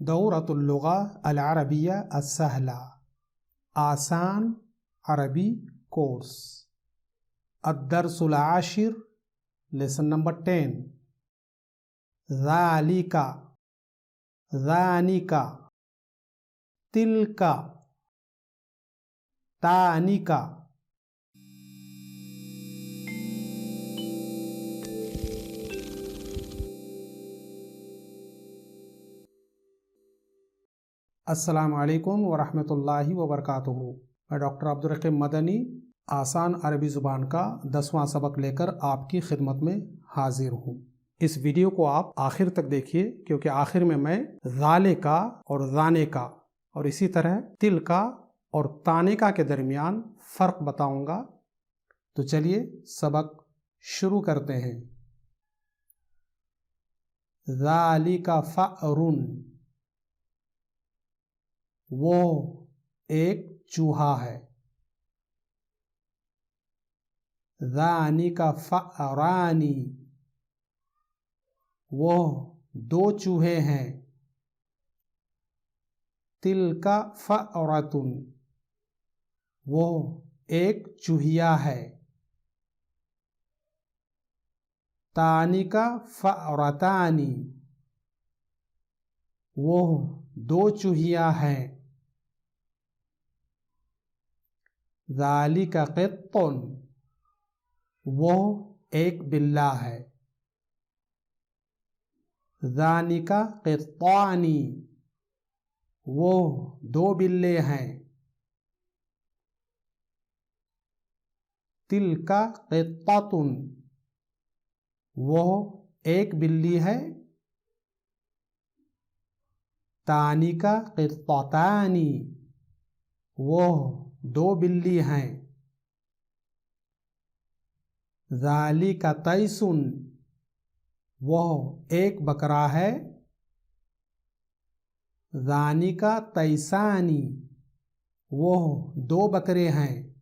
دورۃ اللغہ العربیہ السہلہ، آسان عربی کورس۔ الدرس العاشر، لیسن نمبر 10۔ ذالک، ذانک، تلک، تانک۔ السلام علیکم ورحمۃ اللہ وبرکاتہ۔ میں ڈاکٹر عبدالرقیب مدنی آسان عربی زبان کا 10واں سبق لے کر آپ کی خدمت میں حاضر ہوں۔ اس ویڈیو کو آپ آخر تک دیکھیے، کیونکہ آخر میں ذالکا اور ذانکا اور اسی طرح تلکا اور تانکا کے درمیان فرق بتاؤں گا۔ تو چلیے سبق شروع کرتے ہیں۔ ذالک فأر، وہ ایک چوہا ہے۔ ذانک فأران، وہ دو چوہے ہیں۔ تلک فأرۃ، وہ ایک چوہیا ہے۔ تانک فأرتان، وہ دو چوہیا ہیں۔ ذالک قط، وہ ایک بلّا ہے۔ ذانک قطان، وہ دو بلے ہیں۔ تلک قطۃ، وہ ایک بلی ہے۔ تانک قطتان، وہ دو بلی ہیں۔ ذالک تیس، وہ ایک بکرا ہے۔ ذانک تیسان، وہ دو بکرے ہیں۔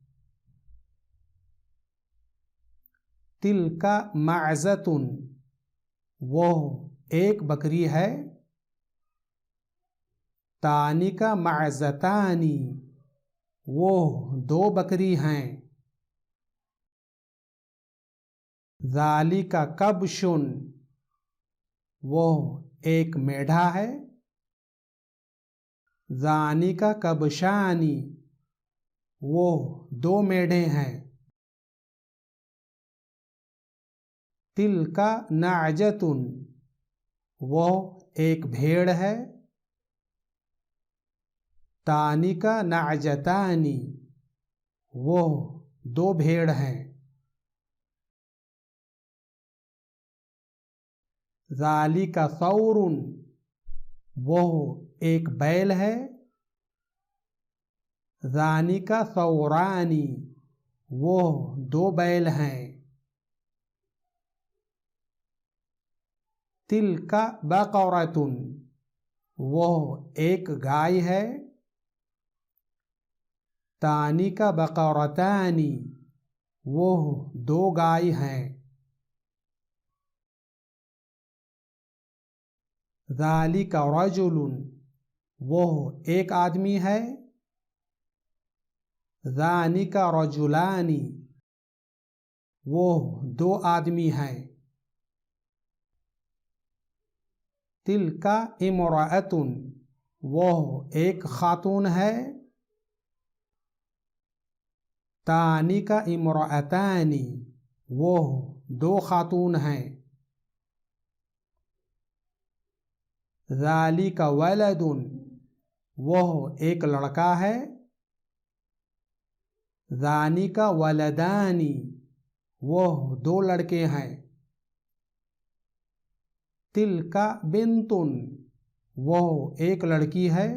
تلک معزۃ، وہ ایک بکری ہے۔ تانک معزتان، وہ دو بکری ہیں۔ ذالک کبش، وہ ایک میڑھا ہے۔ ذانک کبشان، وہ دو میڑھے ہیں۔ تلک نعجۃ، وہ ایک بھیڑ ہے۔ تانک نعجتان، وہ دو بھیڑ ہیں۔ ذالک ثور، وہ ایک بیل ہے۔ ذانک ثوران، وہ دو بیل ہیں۔ تلک بقرۃ، وہ ایک گائے ہے۔ تانک بقرتان، وہ دو گائے ہیں۔ ذالک رجل، وہ ایک آدمی ہے۔ ذانک رجلان، وہ دو آدمی ہیں۔ تلک امرأۃ، وہ ایک خاتون ہے۔ تانک امرأتان، وہ دو خاتون ہیں۔ ذالک ولد، وہ ایک لڑکا ہے۔ ذانک ولدان، وہ دو لڑکے ہیں۔ تلک بنت، وہ ایک لڑکی ہے۔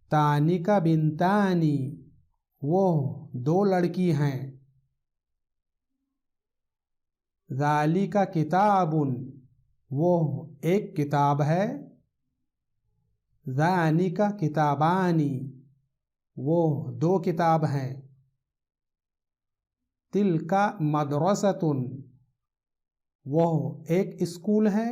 تانک بنتان، وہ دو لڑکی ہیں۔ ذالک کتاب، وہ ایک کتاب ہے۔ ذانک کتابان، وہ دو کتاب ہیں۔ تلک مدرسۃ، وہ ایک اسکول ہے۔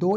2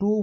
2